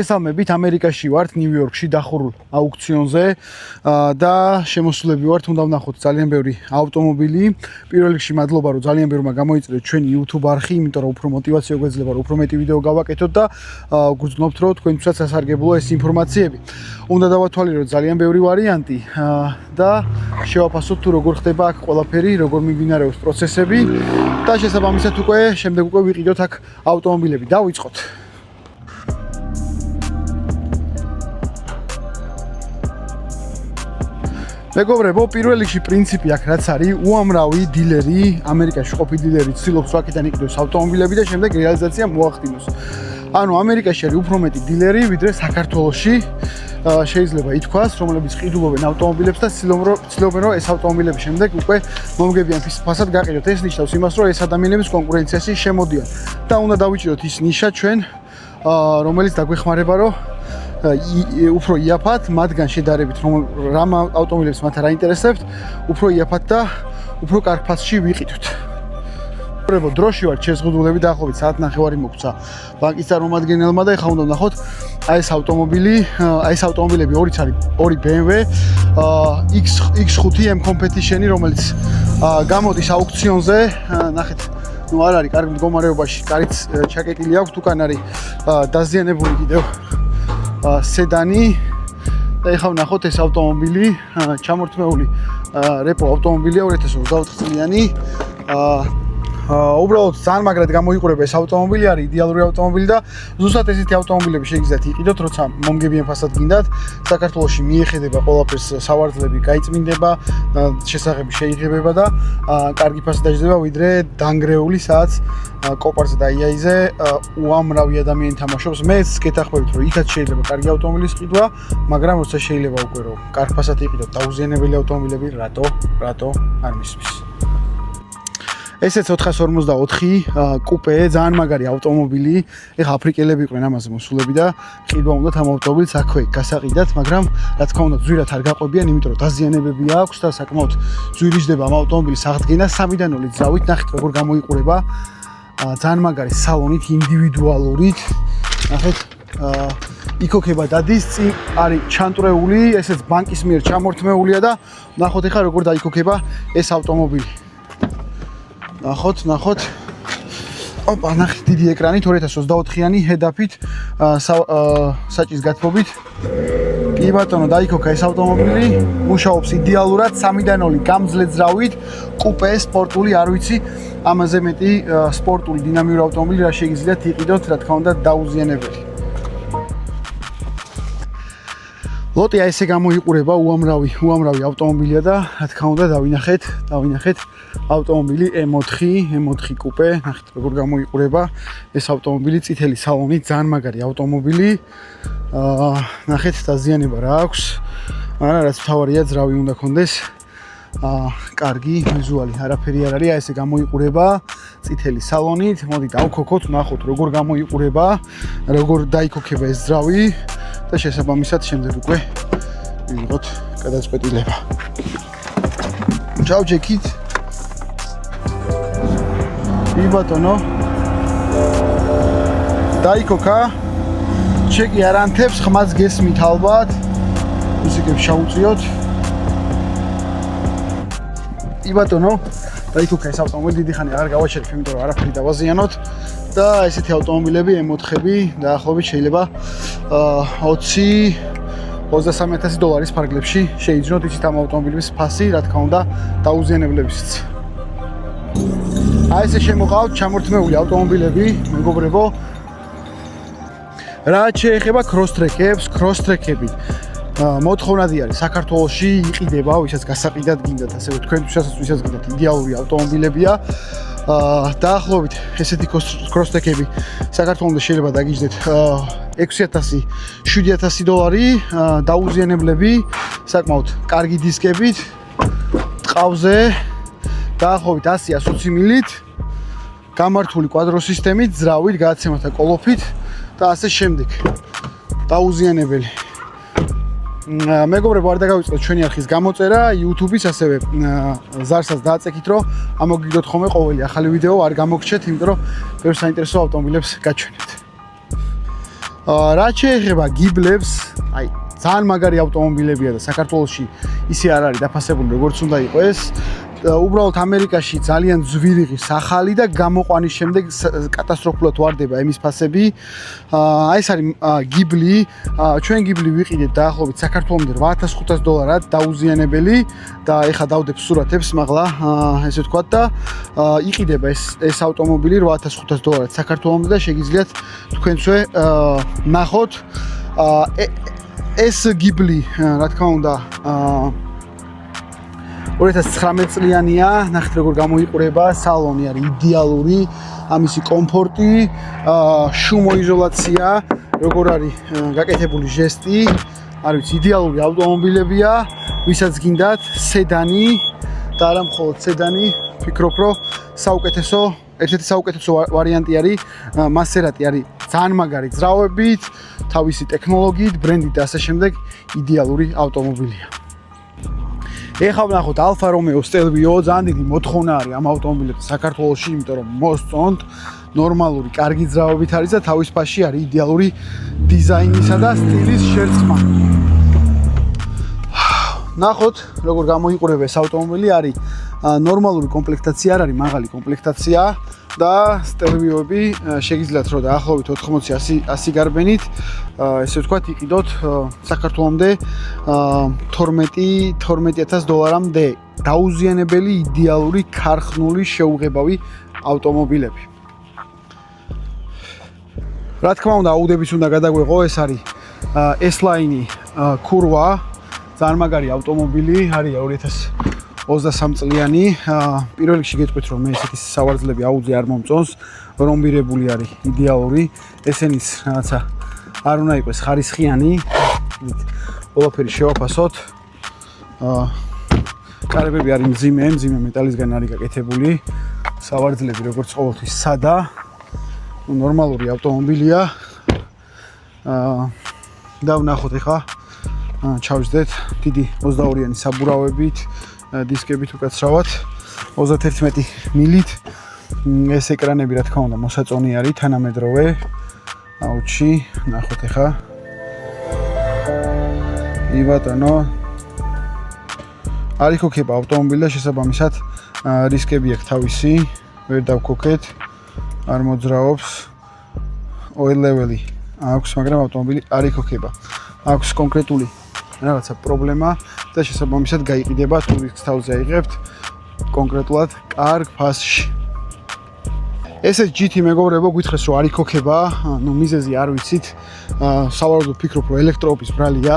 მოგესალმებით, ამერიკაში ვართ, ნიუ-იორკში დახურულ აუქციონზე და შემოსულები ვართ, უნდა ვნახოთ ძალიან ბევრი ავტომობილი. პირველ რიგში მადლობა, რომ ძალიან ბევრმა გამოიწვიეთ ჩვენი YouTube არხი, იმიტომ რომ უფრო мотиваციო გვეძლება, რომ უფრო მეტი ვიდეო გავაკეთოთ და გგრძნობთ, რომ თქვენთვისაც სასარგებლოა ეს ინფორმაციები. უნდა დავათვალიეროთ ძალიან ბევრი ვარიანტი და შევაფასოთ თუ როგორ ხდება აქ ყველაფერი, როგორ მიმდინარეობს პროცესები და შესაბამისად შემდეგ უკვე ვიყიდოთ აქ ავტომობილები. დავიწყოთ. მეგობრებო, პირველ რიგში პრინციპი აქ რაც არის, უამრავი დილერი, ამერიკაში ყოფილი დილერი ცდილობს აქედან იყიდოს ავტომობილები და შემდეგ რეალიზაცია მოახდინოს. ანუ ამერიკაში არის უფრო მეტი დილერი, ვიდრე საქართველოში შეიძლება ითქვას, რომლებიც ყიდულობენ ავტომობილებს და ცდილობენ, რომ ეს ავტომობილები შემდეგ უკვე მომგებიან ფასად გაყიდოთ. ეს ნიშნავს იმას, რომ ეს ადამიანების კონკურენციაში შემოდიან და უნდა დავიჭიროთ ის ნიშა ჩვენ, რომელიც დაგვეხმარება, რომ უფრო იაფად, მათგან შედარებით, რა ავტომობილებს მათ არ აინტერესებთ, უფრო იაფად და უფრო კარგ ფასში ვიყიდოთ. მეგობრებო, დროში ვართ შეზღუდულები, დაახლოებით საათნახევარი მოგცა ბანკის წარმომადგენელმა და ეხლა უნდა ვნახოთ ეს ავტომობილები ორიც არის, ორი BMW X5 M Competition-ი, რომელიც გამოდის აუქციონზე, ნახეთ, არ არის კარგ მდგომარეობაში, კარიც ჩაკეტილი აქვს, უკან არის დაზიანებული კიდევ სედანი და ეხლა ვნახოთ ეს ავტომობილი, ჩამორთმეული რეპო ავტომობილია 2024 წლიანი. უბრალოდ ძალიან მაგრად გამოიყურება ეს ავტომობილი, არის იდეალური ავტომობილი და ზუსტად ესეთი ავტომობილები შეგიძლიათ იყიდოთ, როცა მომგებიან ფასად გინდათ. საქართველოში მიეხედება ყველაფერს, სავარძლები გაიწმინდება, შესაღები შეიღებება და კარგი ფასი დაждდება, ვიდრე დანგრეული სადაც კოპარზე და იაიზე უამრავი ადამიანი თამაშობს. მეც გეთახმებით, რომ იქაც შეიძლება კარგი ავტომობილის ყიდვა, მაგრამ როცა შეიძლება უკვე რომ კარგ ფასად იყიდოთ დაუზიანებელი ავტომობილები, რატო არ მისვლის. ესეც 454 კუპე, ძალიან მაგარი ავტომობილი. ეხლა აფრიკელები იყვნენ ამაზე მოსულები და ყიდვა უნდათ ამ ავტომობილს აქვე გასაყიდათ, მაგრამ რა თქმა უნდა ძვირად არ გაყვებიან, იმიტომ რომ დაზიანებები აქვს და საკმაოდ ძვირიჯდება ამ ავტომობილის აღდგენა. 3-დან 2 ძრავით, ნახეთ როგორ გამოიყურება. ძალიან მაგარი სალონით, ინდივიდუალურით. ნახეთ, იქოქება დადის, წინ არის ჩანტრეული, ესეც ბანკის მიერ ჩამორთმეულია და ნახოთ ეხლა როგორ დაიქოქება ეს ავტომობილი. ნახოთ. ოპა, ნახეთ დიდი ეკრანით 2024-იანი head-up-ით საჭის გათბობით. კი ბატონო, დაიქოქა ეს ავტომობილი, მუშაობს იდეალურად, 3-დან 2 გამძლე ძრავით, კუპე, სპორტული, არ ვიცი, ამაზე მეტი სპორტული დინამიური ავტომობილი რა შეგიძლიათ იყიდოთ, რა თქმა უნდა, დაუზიანებელი. ლოტი ესე გამოიყურება უამრავი ავტომობილია და რა თქმა უნდა დავინახეთ ავტომობილი M4 კუპე, ნახეთ როგორ გამოიყურება ეს ავტომობილი, წითელი სალონით, ძალიან მაგარი ავტომობილი. ნახეთ დაზიანება რა აქვს, მაგრამ რაც მთავარია ძრავი უნდა კონდეს. კარგი ვიზუალი, არაფერი არ არის, ესე გამოიყურება წითელი სალონით. მოდი დავქოქოთ, ნახოთ როგორ გამოიყურება, როგორ დაიქოქება ეს ძრავი და შესაბამისად შემდეგ უკვე ვიღოთ გადაწყვეტილება. ჩავჯექით. კი ბატონო. დაიქოქა. ჩეკი არ ანთებს, ხმაც გესმით ალბათ. მუსიკებს შევუწიოთ. კი ბატონო. დაიქოქა ეს ავტომობილი, დიდი ხანი აღარ გავაჩერებ, იმიტომ რომ არაფერი დავაზიანოთ. და ესეთი ავტომობილები M4-ები დაახლოებით შეიძლება 20-23,000 დოლარის ფარგლებში შეიძინოთ ისეთ ამ ავტომობილების ფასი, რა თქმა უნდა, დაუზიანებლებისიც. ესე შემოყავთ ჩამორთმეული ავტომობილები, მეგობრებო. რაც შეეხება cross-track-ები, მოთხოვნადი არის საქართველოში იყიდება, ვისაც გასაყიდად გინდათ, ასევე თქვენთვისაც ვისაც გინდათ იდეალური ავტომობილებია. დაახლოებით ესეთი cross-track-ები საქართველოს შეიძლება დაგიჯდეთ 6,000, 7,000 დოლარი, დაუზიანებლები, საკმაოდ კარგი დისკებით, ტყავზე, დაახლოებით 100-120 მილით, გამართული კვადრო სისტემით, ძრავით, გადაცემათა კოლოფით და ასე შემდეგ. დაუზიანებელი. მეგობრებო, არ დაგავიწყოთ ჩვენი არხის გამოწერა, YouTube-ის, ასევე ზარსაც დააწექით, რომ ამოგიგდოთ ხოლმე ყოველი ახალი ვიდეო არ გამოგჩეთ, იმიტომ რომ ბევრ საინტერესო ავტომობილებს გაჩვენებთ. რაც შეეხება გიბლებს, აი ძალიან მაგარი ავტომობილებია და საქართველოში ისე არ არის დაფასებული როგორც უნდა იყოს. უბრალოდ ამერიკაში ძალიან ძვირიღის ახალი და გამოყვანის შემდეგ კატასტროფულად ვარდება ემის ფასები. ეს არის გიბლი, ჩვენ გიბლი ვიყიდეთ დაახლოებით საქართველოსამდე $8500 დაუზიანებელი და ეხა დავდებ სურათებს, მაღლა ესე ვთქვათ და იყიდება ეს ავტომობილი $8500 საქართველოსამდე და შეგიძლიათ თქვენცვე ნახოთ. ეს გიბლი, რა თქმა უნდა, 2019 წლიანია, ნახეთ როგორ გამოიყურება, სალონი არის იდეალური, ამისი კომფორტი, შუმოიზოლაცია, როგორ არის გაკეთებული ჟესტი, არ ვიცი, იდეალური ავტომობილებია, ვისაც გინდათ სედანი და არა მხოლოდ სედანი, ვფიქრობ, რომ საუკეთესო, ერთ-ერთი საუკეთესო ვარიანტი არის მასერატი, არის ძალიან მაგარი ძრავებით, თავისი ტექნოლოგიით, ბრენდით და ასე შემდეგ, იდეალური ავტომობილია. ეხლა ვნახოთ Alfa Romeo Stelvio, ძალიან დიდი მოთხოვნა არის ამ ავტომობილებს საქართველოში, იმიტომ რომ მოსწონთ, ნორმალური, კარგი ძრავებით არის და თავის ფასში არის იდეალური დიზაინისა და სტილის შერწყმა. ნახოთ, როგორ გამოიყურება ეს ავტომობილი, არის ნორმალური კომპლექტაცია, არ არის მაღალი კომპლექტაცია და Stelvio-ები შეგიძლიათ რომ დაახლოებით 80-100 გარბენით, ესე ვთქვათ, იყიდოთ საქართველოსამდე $12,000-მდე დაუზიანებელი, იდეალური, ქარხნული, შეუღებავი ავტომობილები. რა თქმა უნდა, აუდების უნდა გადაგვეღო, ეს არის S-Line Curva, ძალიან მაგარი ავტომობილი, არის 2023 წლიანი. პირველ რიგში გეტყვით, რომ მე ესეთი სავარძლები აუდზე არ მომწონს, რომბირებული არის იდეალური, ესენის რაღაცა არ უნდა იყოს ხარისხიანი, ყველაფერი შევაფასოთ. კარებები არის მძიმე მეტალისგან არის გაკეთებული, სავარძლები როგორც ყოველთვის სადა, ნორმალური ავტომობილია. და ვნახოთ ახლა ჩავждეთ დიდი 22-იანი საბურავებით, დისკებით უკაცრავად 31 მილით. ეს ეკრანები რა თქმა უნდა მოსაწონი არის თანამედროვე. აუჩი, ნახოთ ახლა. იბატონო. არ იქოქება ავტომობილი და შესაბამისად რისკები აქვს თავისი, ვერ დავქოქეთ, არ მოძრაობს. oil level-ი აქვს, მაგრამ ავტომობილი არ იქოქება. აქვს კონკრეტული რაღაცა პრობლემა და შესაბამისად გაიყიდება თუ რისკს თავზე აიღებთ კონკრეტულად კარგ ფასში. ესე GT მეგობრებო, გითხრეს რომ არ იქოქება, ნუ მიზეზი არ ვიცით. სავარაუდოდ ვფიქრობ რომ ელექტროობის ბრალია,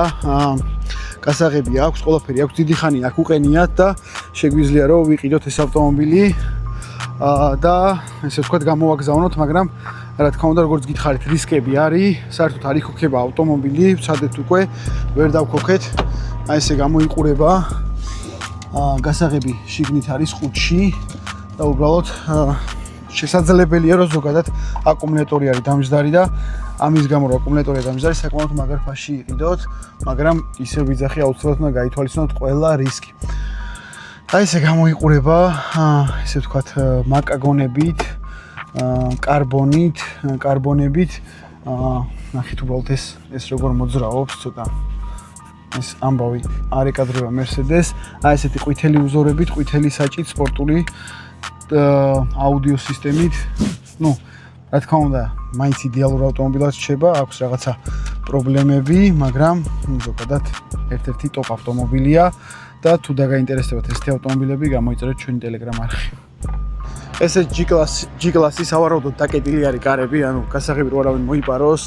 გასაღები აქვს, ყველაფერი აქვს, დიდი ხანი აქ უყენიათ და შეგვიძლია რომ ვიყიდოთ ეს ავტომობილი და ესე ვთქვათ გამოვაგზავნოთ, მაგრამ რა თქმა უნდა, როგორც გითხარით, რისკები არის, საერთოდ არ იქოქება ავტომობილი, ვცადეთ უკვე, ვერ დავქოქეთ. აი ესე გამოიყურება. გასაღები შიგნით არის ყუთში და უბრალოდ შესაძლებელია რომ ზოგადად აკუმულატორი არის დამჯდარი და ამის გამო რომ აკუმულატორია დამჯდარი, საკმაოდ მაგარ ფასში იყიდოთ, მაგრამ ისე ვიძახი აუცილებლად უნდა გაითვალისწინოთ ყველა რისკი. აი ესე გამოიყურება, ესე ვთქვათ, მაკაგონებით, კარბონებით, ნახეთ უბრალოდ ეს როგორ მოძრაობს, ცოტა ეს ამბავი არ ეკადრება Mercedes, აი ესეთი ყვითელი უზორებით, ყვითელი საჭით, სპორტული აუდიო სისტემით. ნუ, რა თქმა უნდა, მაინც იდეალურ ავტომობილად რჩება, აქვს რაღაცა პრობლემები, მაგრამ ზოგადად ერთ-ერთი ტოპ ავტომობილია და თუ დაგაინტერესდებათ ესეთი ავტომობილები, გამოიწერეთ ჩვენი Telegram არხი. ესე G-კლასი სავარაუდოდ დაკეტილი არის კარები, ანუ გასაღები რო არავინ მოიპაროს,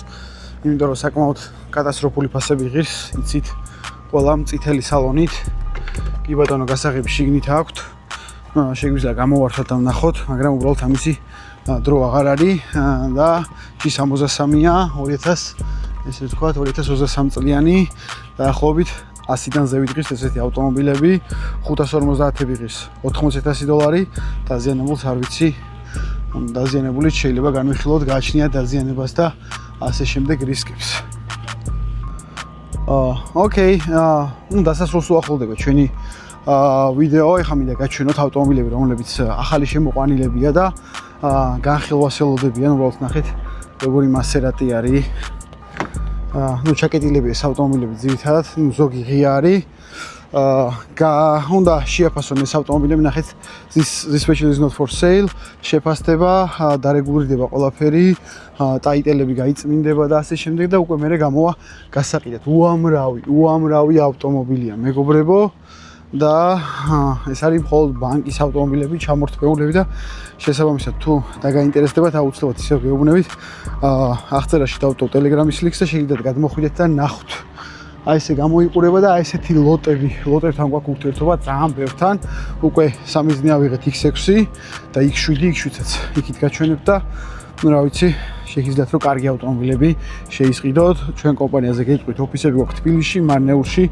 იმიტომ რომ საკმაოდ კატასტროფული ფასები ღირს, იცით, ყველა მწითელი სალონით. კი ბატონო, გასაღები შიგნით აქვთ. შეგვიძლია გამოვართოთ და ვნახოთ, მაგრამ უბრალოდ ამისი დრო აღარ არის და G63-ია, 2023 წლიანი, დაახლოებით 100-დან ზევით ღირს ესეთი ავტომობილები, 550-ები ღირს $80,000 დაზიანებულს არ ვიცი, დაზიანებულით შეიძლება განვიხილოთ, გააჩნიათ დაზიანებას და ასე შემდეგ რისკებს. ოკეი, ნუ დასასრულს უახლოვდება ჩვენი ვიდეო, ეხლა მინდა გაჩვენოთ ავტომობილები, რომლებიც ახალი შემოყვანილებია და განხილვასელოდებიან, უბრალოდ ნახეთ, როგორი მასერატი არის. ნუ ჩაკეტილები ეს ავტომობილები ძირითადად, ნუ ზოგი ღია არის. უნდა შეაფასონ ეს ავტომობილები, ნახეთ, this special is not for sale, შეფასდება, დარეგულირდება ყველაფერი, ტაიტელები გაიწმინდება და ასე შემდეგ და უკვე მერე გამოვა გასაყიდად. უამრავი ავტომობილია, მეგობრებო. და ეს არის მხოლოდ ბანკის ავტომობილები, ჩამორთმეულები და შესაბამისად თუ დაგაინტერესდებათ, აუცილებლად ისევ გეუბნებით, აღწერაში დავტოვ ტელეგრამის ლინკს და შეგიძლიათ გადმოხვიდეთ და ნახოთ. აი ესე გამოიყურება და აი ესეთი ლოტებთან გვაქვს ურთიერთობა ძალიან ბევრთან. უკვე 3 დღე ავიღეთ X6 და X7, X7-ც იქით გაჩვენებთ და ნუ რა ვიცი, შეგიძლიათ რომ კარგი ავტომობილები შეისყიდოთ. ჩვენ კომპანიაზე გეტყვით, ოფისები გვაქვს თბილისში, მარნეულში,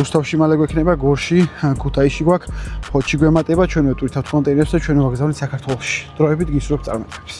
რუსთავში მალე გვექნება, გორში, ქუთაისში გვაქვს, ფოთში გვემატება, ჩვენ ვეტყვითავთ კონტეინერებს და ჩვენ ვაგზავნით საქართველოში. დროებით გისურვებთ წარმატებებს.